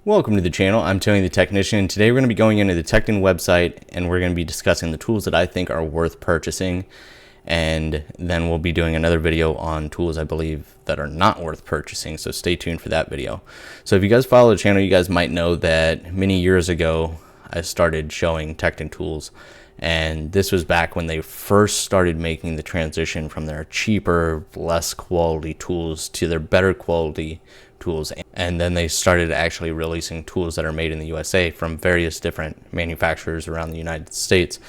Welcome to the channel. I'm Tony the Technician. Today we're going to be going into the Tekton website and we're going to be discussing the tools that I think are worth purchasing, and then we'll be doing another video on tools I believe that are not worth purchasing, so stay tuned for that video. So if you guys follow the channel, you guys might know that many years ago I started showing Tekton tools, and this was back when they first started making the transition from their cheaper, less quality tools to their better quality tools. And then they started actually releasing tools that are made in the USA from various different manufacturers around the United States.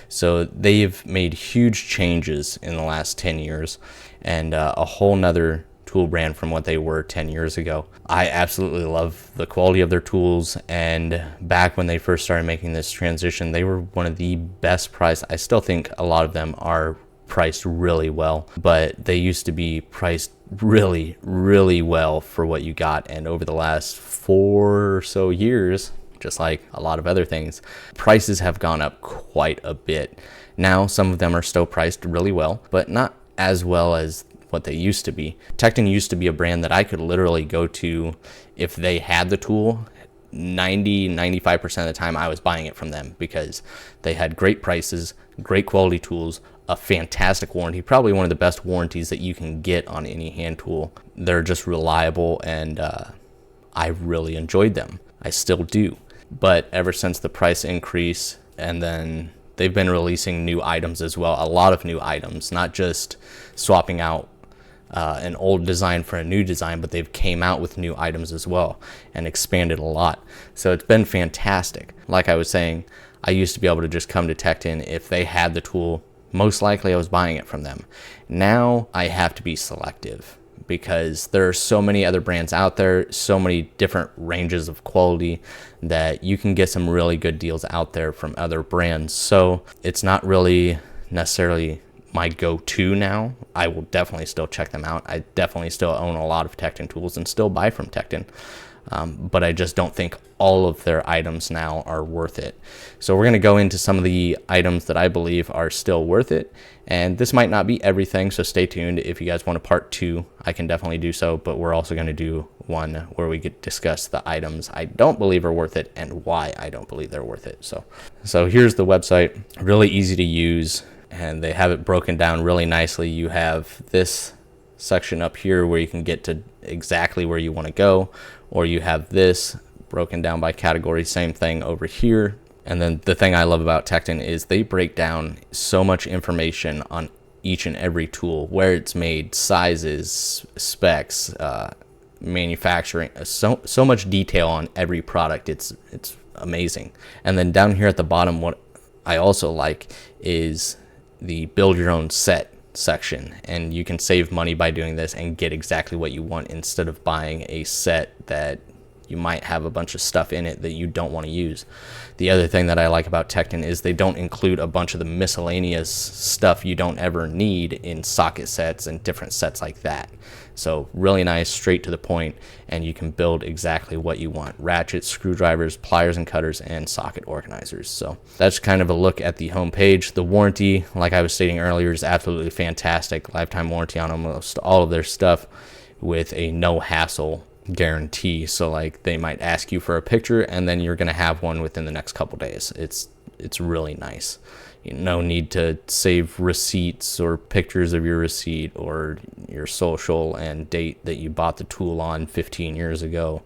So they've made huge changes in the last 10 years and a whole nother tool brand from what they were 10 years ago. I absolutely love the quality of their tools, and back when they first started making this transition, they were one of the best priced. I still think a lot of them are priced really well, but they used to be priced really well for what you got. And over the last 4 or so years, just like a lot of other things, prices have gone up quite a bit. Now some of them are still priced really well, but not as well as what they used to be. Tekton used to be a brand that I could literally go to if they had the tool. 95% of the time I was buying it from them because they had great prices, great quality tools, a fantastic warranty, probably one of the best warranties that you can get on any hand tool. They're just reliable, and I really enjoyed them. I still do. But ever since the price increase, and then they've been releasing new items as well, a lot of new items, not just swapping out an old design for a new design, but they've came out with new items as well and expanded a lot. So it's been fantastic. Like I was saying, I used to be able to just come to Tekton if they had the tool. Most likely I was buying it from them. Now I have to be selective because there are so many other brands out there, so many different ranges of quality, that you can get some really good deals out there from other brands. So it's not really necessarily my go-to now. I will definitely still check them out. I definitely still own a lot of Tekton tools and still buy from Tekton. But I just don't think all of their items now are worth it. So we're going to go into some of the items that I believe are still worth it. And this might not be everything, so stay tuned. If you guys want a part 2, I can definitely do so. But we're also going to do one where we could discuss the items I don't believe are worth it and why I don't believe they're worth it. So here's the website. Really easy to use, and they have it broken down really nicely. You have this section up here where you can get to exactly where you want to go, or you have this broken down by category, same thing over here. And then the thing I love about Tekton is they break down so much information on each and every tool, where it's made, sizes, specs, manufacturing, so much detail on every product. It's amazing. And then down here at the bottom, what I also like is the build your own set section, and you can save money by doing this and get exactly what you want instead of buying a set that you might have a bunch of stuff in it that you don't want to use. The other thing that I like about Tekton is they don't include a bunch of the miscellaneous stuff you don't ever need in socket sets and different sets like that. So really nice, straight to the point, and you can build exactly what you want. Ratchets, screwdrivers, pliers and cutters, and socket organizers. So that's kind of a look at the home page. The warranty, like I was stating earlier, is absolutely fantastic. Lifetime warranty on almost all of their stuff with a no hassle guarantee. So like they might ask you for a picture and then you're going to have one within the next couple days. It's really nice. No need to save receipts or pictures of your receipt or your social and date that you bought the tool on 15 years ago.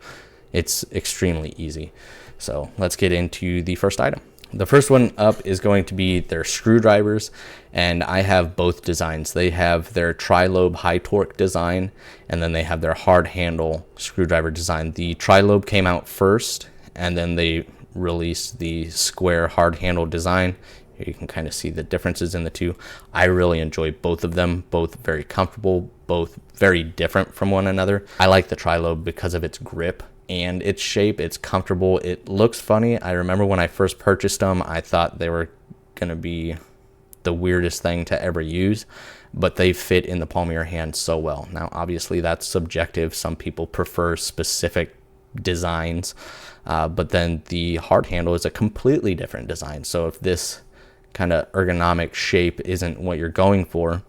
It's extremely easy. So let's get into the first item. The first one up is going to be their screwdrivers, and I have both designs. They have their tri-lobe high torque design, and then they have their hard handle screwdriver design. The tri-lobe came out first, and then they released the square hard handle design. Here you can kind of see the differences in the two. I really enjoy both of them, both very comfortable, both very different from one another. I like the tri-lobe because of its grip and its shape. It's comfortable. It looks funny. I remember when I first purchased them, I thought they were going to be the weirdest thing to ever use, but they fit in the palm of your hand so well. Now, obviously, that's subjective. Some people prefer specific designs, but then the hard handle is a completely different design. So if this kind of ergonomic shape isn't what you're going for,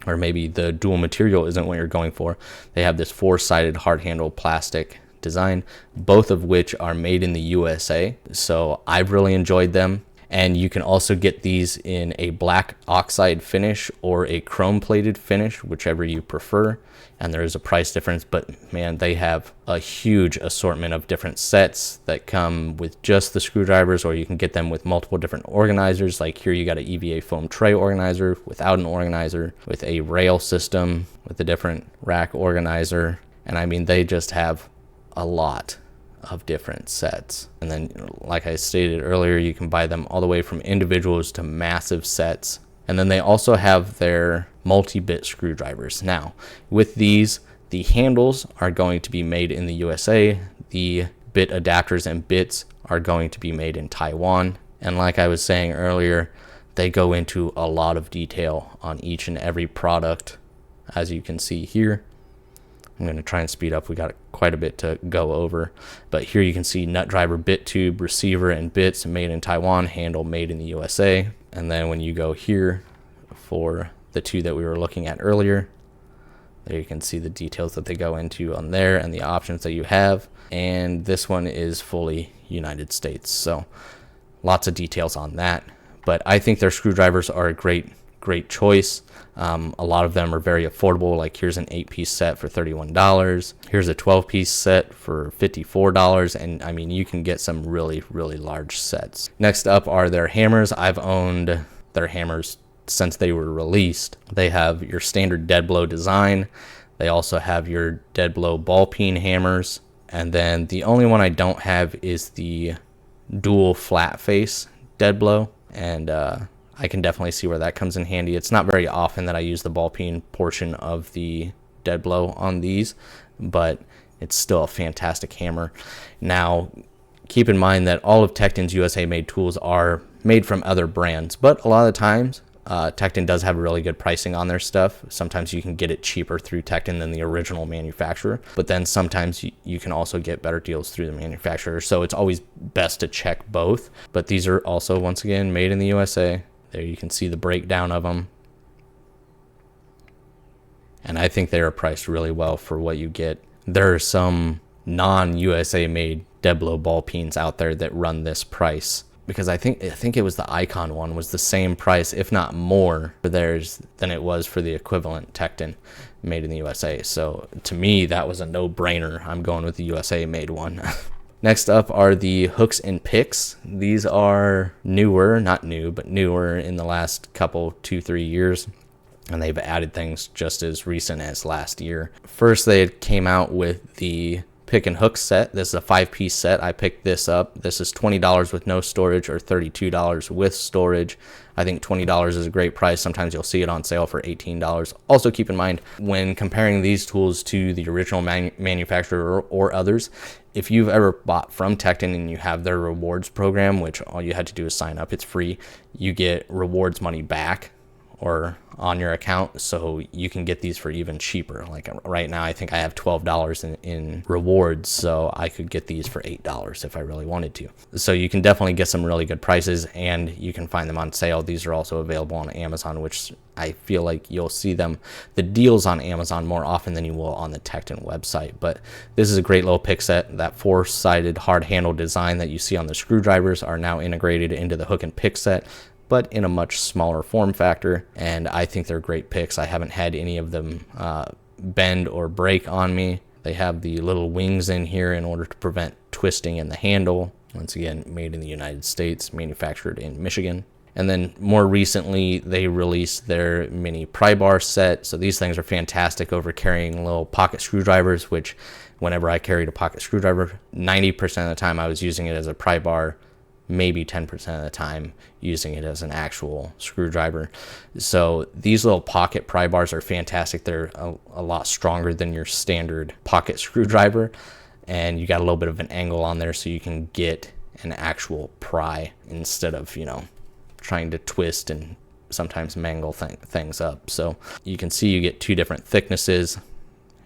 or maybe the dual material isn't what you're going for, they have this 4-sided hard handle plastic design, both of which are made in the USA. So I've really enjoyed them. And you can also get these in a black oxide finish or a chrome plated finish, whichever you prefer. And there is a price difference, but man, they have a huge assortment of different sets that come with just the screwdrivers, or you can get them with multiple different organizers. Like here you got an EVA foam tray organizer without an organizer, with a rail system, with a different rack organizer. And I mean, they just have a lot of different sets. And then, like I stated earlier, you can buy them all the way from individuals to massive sets. And then they also have their multi-bit screwdrivers. Now, with these, the handles are going to be made in the USA. The bit adapters and bits are going to be made in Taiwan. And like I was saying earlier, they go into a lot of detail on each and every product, as you can see here. I'm going to try and speed up. We got quite a bit to go over. But here you can see nut driver, bit tube, receiver, and bits made in Taiwan, handle made in the USA. And then when you go here for the two that we were looking at earlier, there you can see the details that they go into on there and the options that you have. And this one is fully United States. So lots of details on that. But I think their screwdrivers are a great choice. A lot of them are very affordable. Like here's an 8-piece set for $31. Here's a 12-piece set for $54. And I mean, you can get some really large sets. Next up are their hammers. I've owned their hammers since they were released. They have your standard dead blow design. They also have your dead blow ball peen hammers. And then the only one I don't have is the dual flat face dead blow. And I can definitely see where that comes in handy. It's not very often that I use the ball peen portion of the dead blow on these, but it's still a fantastic hammer. Now, keep in mind that all of Tekton's USA made tools are made from other brands, but a lot of the times Tekton does have really good pricing on their stuff. Sometimes you can get it cheaper through Tekton than the original manufacturer, but then sometimes you can also get better deals through the manufacturer. So it's always best to check both. But these are also, once again, made in the USA. There you can see the breakdown of them. And I think they are priced really well for what you get. There are some non-USA made dead blow ball peens out there that run this price, because I think it was the Icon one was the same price, if not more, for theirs than it was for the equivalent Tekton made in the USA. So to me, that was a no-brainer. I'm going with the USA made one. Next up are the hooks and picks. These are newer, not new, but newer in the last couple, 2-3 years. And they've added things just as recent as last year. First, they came out with the pick and hook set. This is a 5-piece set. I picked this up. This is $20 with no storage or $32 with storage. I think $20 is a great price. Sometimes you'll see it on sale for $18. Also keep in mind, when comparing these tools to the original manufacturer or others, if you've ever bought from Tekton and you have their rewards program, which all you had to do is sign up, it's free, you get rewards money back or on your account, so you can get these for even cheaper. Like right now, I think I have $12 in rewards, so I could get these for $8 if I really wanted to. So you can definitely get some really good prices, and you can find them on sale. These are also available on Amazon, which I feel like you'll see the deals on Amazon more often than you will on the Tekton website. But this is a great little pick set. That 4-sided hard handle design that you see on the screwdrivers are now integrated into the hook and pick set, but in a much smaller form factor, and I think they're great picks. I haven't had any of them bend or break on me. They have the little wings in here in order to prevent twisting in the handle. Once again, made in the United States, manufactured in Michigan. And then more recently, they released their mini pry bar set. So these things are fantastic over carrying little pocket screwdrivers, which whenever I carried a pocket screwdriver, 90% of the time I was using it as a pry bar, maybe 10% of the time using it as an actual screwdriver. So these little pocket pry bars are fantastic. They're a lot stronger than your standard pocket screwdriver, and you got a little bit of an angle on there so you can get an actual pry instead of, trying to twist and sometimes mangle things up. So you can see you get 2 different thicknesses,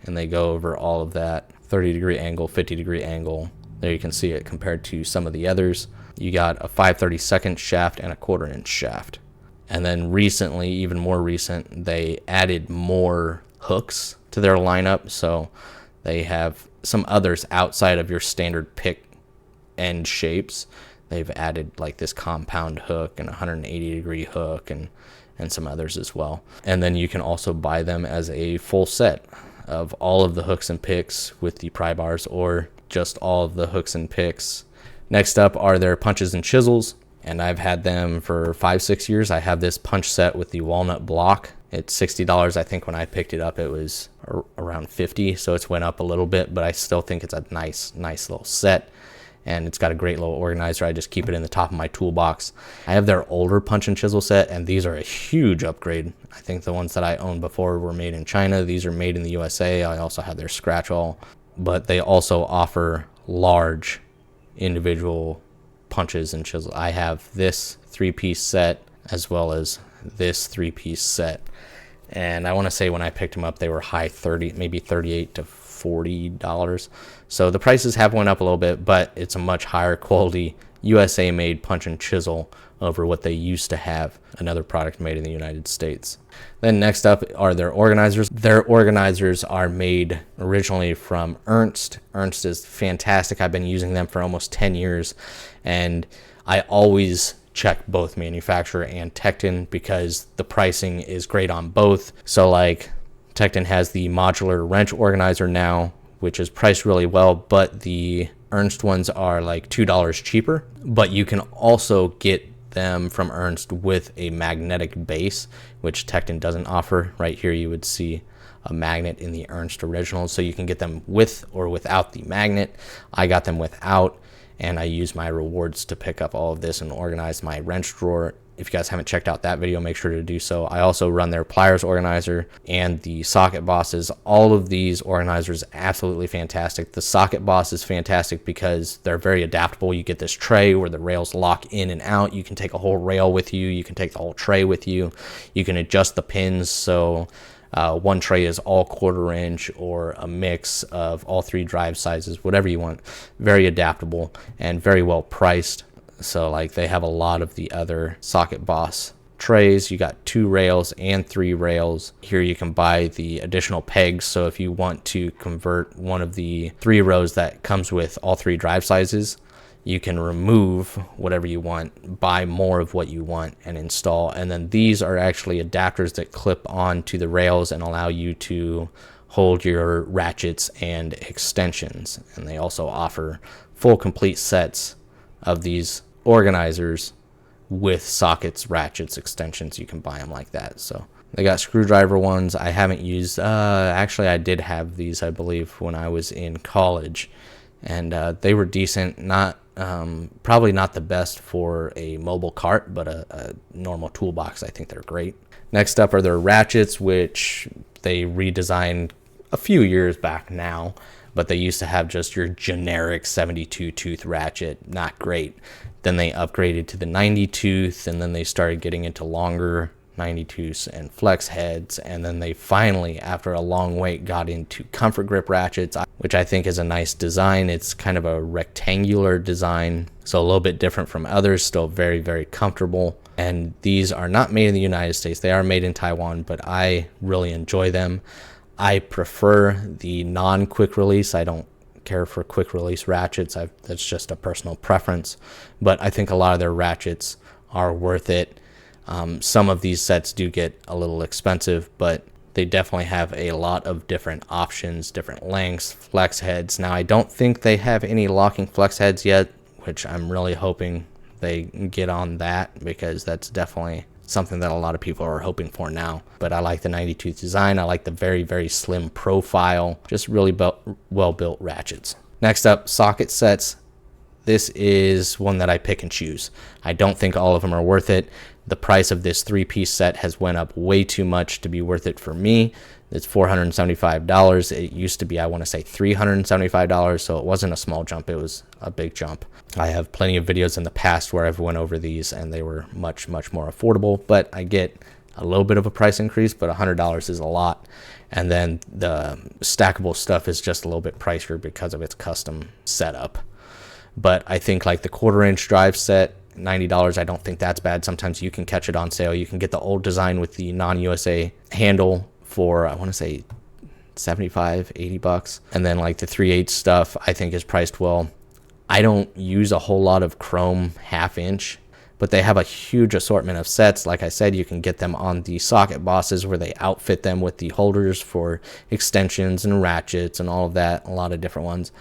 and they go over all of that. 30-degree angle, 50-degree angle. There you can see it compared to some of the others. You got a 5/32 shaft and a 1/4 inch shaft. And then recently, even more recent, they added more hooks to their lineup. So They have some others outside of your standard pick end shapes. They've added like this compound hook and a 180-degree hook and some others as well. And then you can also buy them as a full set of all of the hooks and picks with the pry bars, or just all of the hooks and picks. Next up are their punches and chisels, and I've had them for 5-6 years. I have this punch set with the walnut block. It's $60. I think when I picked it up it was around $50, so it's went up a little bit, but I still think it's a nice little set. And it's got a great little organizer. I just keep it in the top of my toolbox. I have their older punch and chisel set, and these are a huge upgrade. I think the ones that I owned before were made in China. These are made in the USA. I also have their scratch all, but they also offer large individual punches and chisels. I have this 3-piece set as well as this 3-piece set. And I want to say when I picked them up, they were high 30, maybe $38 to $40. So the prices have went up a little bit, but it's a much higher quality USA made punch and chisel over what they used to have, another product made in the United States. Then next up are their organizers. Their organizers are made originally from Ernst. Ernst is fantastic. I've been using them for almost 10 years, and I always check both manufacturer and Tekton because the pricing is great on both. So like Tekton has the modular wrench organizer now, which is priced really well, but the Ernst ones are like $2 cheaper. But you can also get them from Ernst with a magnetic base, which Tekton doesn't offer. Right here you would see a magnet in the Ernst original, so you can get them with or without the magnet. I got them without, and I use my rewards to pick up all of this and organize my wrench drawer. If you guys haven't checked out that video, make sure to do so. I also run their pliers organizer and the socket bosses. All of these organizers absolutely fantastic. The socket boss is fantastic because they're very adaptable. You get this tray where the rails lock in and out. You can take a whole rail with you. You can take the whole tray with you. You can adjust the pins, so one tray is all 1/4 inch or a mix of all 3 drive sizes, whatever you want. Very adaptable and very well priced. So like they have a lot of the other socket boss trays. You got 2 rails and 3 rails. Here you can buy the additional pegs, so if you want to convert one of the 3 rows that comes with all 3 drive sizes, you can remove whatever you want, buy more of what you want, and install. And then these are actually adapters that clip on to the rails and allow you to hold your ratchets and extensions. And they also offer full complete sets of these organizers with sockets, ratchets, extensions. You can buy them like that. So they got screwdriver ones. I haven't used, actually I did have these, I believe, when I was in college, and they were decent. Not probably not the best for a mobile cart, but a normal toolbox, I think they're great. Next up are their ratchets, which they redesigned a few years back now, but they used to have just your generic 72 tooth ratchet, not great. Then they upgraded to the 90 tooth, and then they started getting into longer 90 tooths and flex heads, and then they finally, after a long wait, got into comfort grip ratchets, which I think is a nice design. It's kind of a rectangular design, so a little bit different from others, still very, very comfortable. And these are not made in the United States. They are made in Taiwan, but I really enjoy them. I prefer the non-quick release. I don't care for quick release ratchets. That's just a personal preference, but I think a lot of their ratchets are worth it. Some of these sets do get a little expensive, but they definitely have a lot of different options, different lengths, flex heads. Now, I don't think they have any locking flex heads yet, which I'm really hoping they get on that, because that's definitely something that a lot of people are hoping for now. But I like the 90 tooth design. I like the very, very slim profile, just really well built ratchets. Next up, socket sets. This is one that I pick and choose. I don't think all of them are worth it. The price of this 3-piece set has went up way too much to be worth it for me. It's $475. It used to be, I want to say, $375, so it wasn't a small jump. It was a big jump. I have plenty of videos in the past where I've went over these, and they were much, much more affordable, but I get a little bit of a price increase, but $100 is a lot. And then the stackable stuff is just a little bit pricier because of its custom setup. But I think like the 1/4 inch drive set, $90, I don't think that's bad. Sometimes you can catch it on sale. You can get the old design with the non-USA handle for, I want to say, 75, 80 bucks. And then like the 3/8 stuff I think is priced well. I don't use a whole lot of chrome 1/2 inch, but they have a huge assortment of sets. Like I said, you can get them on the socket bosses where they outfit them with the holders for extensions and ratchets and all of that, a lot of different ones.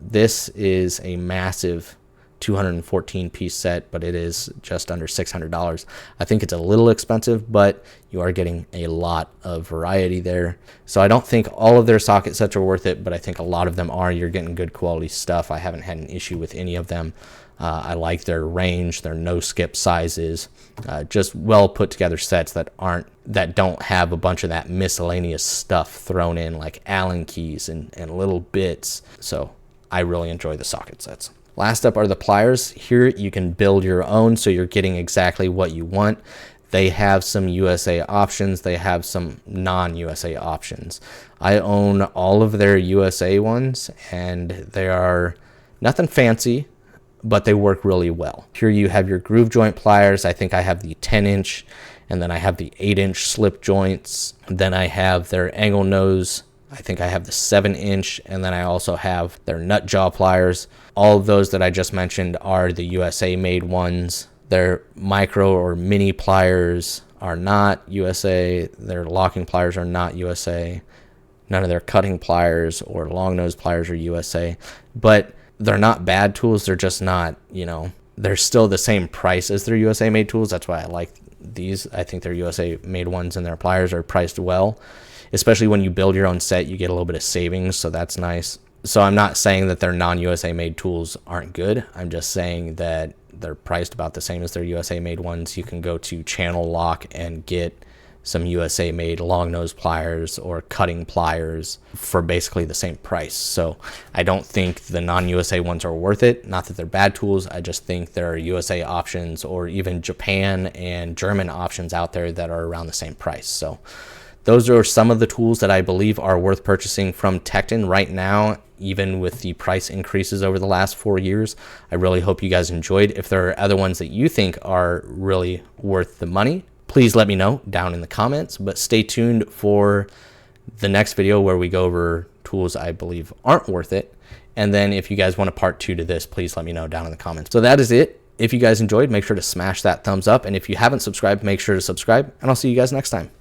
This is a massive 214 piece set, but it is just under $600. I think it's a little expensive, but you are getting a lot of variety there. So I don't think all of their socket sets are worth it, but I think a lot of them are. You're getting good quality stuff. I haven't had an issue with any of them. I like their range, their no skip sizes, just well put together sets that don't have a bunch of that miscellaneous stuff thrown in, like Allen keys and little bits. So I really enjoy the socket sets. Last up are the pliers. Here you can build your own, so you're getting exactly what you want. They have some USA options. They have some non-USA options. I own all of their USA ones, and they are nothing fancy, but they work really well. Here you have your groove joint pliers. I think I have the 10-inch, and then I have the 8-inch slip joints. Then I have their angle nose. I think I have the 7-inch, and then I also have their nut jaw pliers. All of those that I just mentioned are the USA made ones. Their micro or mini pliers are not USA. Their locking pliers are not USA. None of their cutting pliers or long nose pliers are USA. But they're not bad tools. They're just not, they're still the same price as their USA made tools. That's why I like these. I think their USA made ones and their pliers are priced well. Especially when you build your own set, you get a little bit of savings, so that's nice. So I'm not saying that their non-USA made tools aren't good. I'm just saying that they're priced about the same as their USA made ones. You can go to Channel Lock and get some USA made long nose pliers or cutting pliers for basically the same price. So I don't think the non-USA ones are worth it. Not that they're bad tools. I just think there are USA options or even Japan and German options out there that are around the same price. So those are some of the tools that I believe are worth purchasing from Tekton right now, even with the price increases over the last 4 years. I really hope you guys enjoyed. If there are other ones that you think are really worth the money, please let me know down in the comments. But stay tuned for the next video where we go over tools I believe aren't worth it. And then if you guys want a part 2 to this, please let me know down in the comments. So that is it. If you guys enjoyed, make sure to smash that thumbs up. And if you haven't subscribed, make sure to subscribe. And I'll see you guys next time.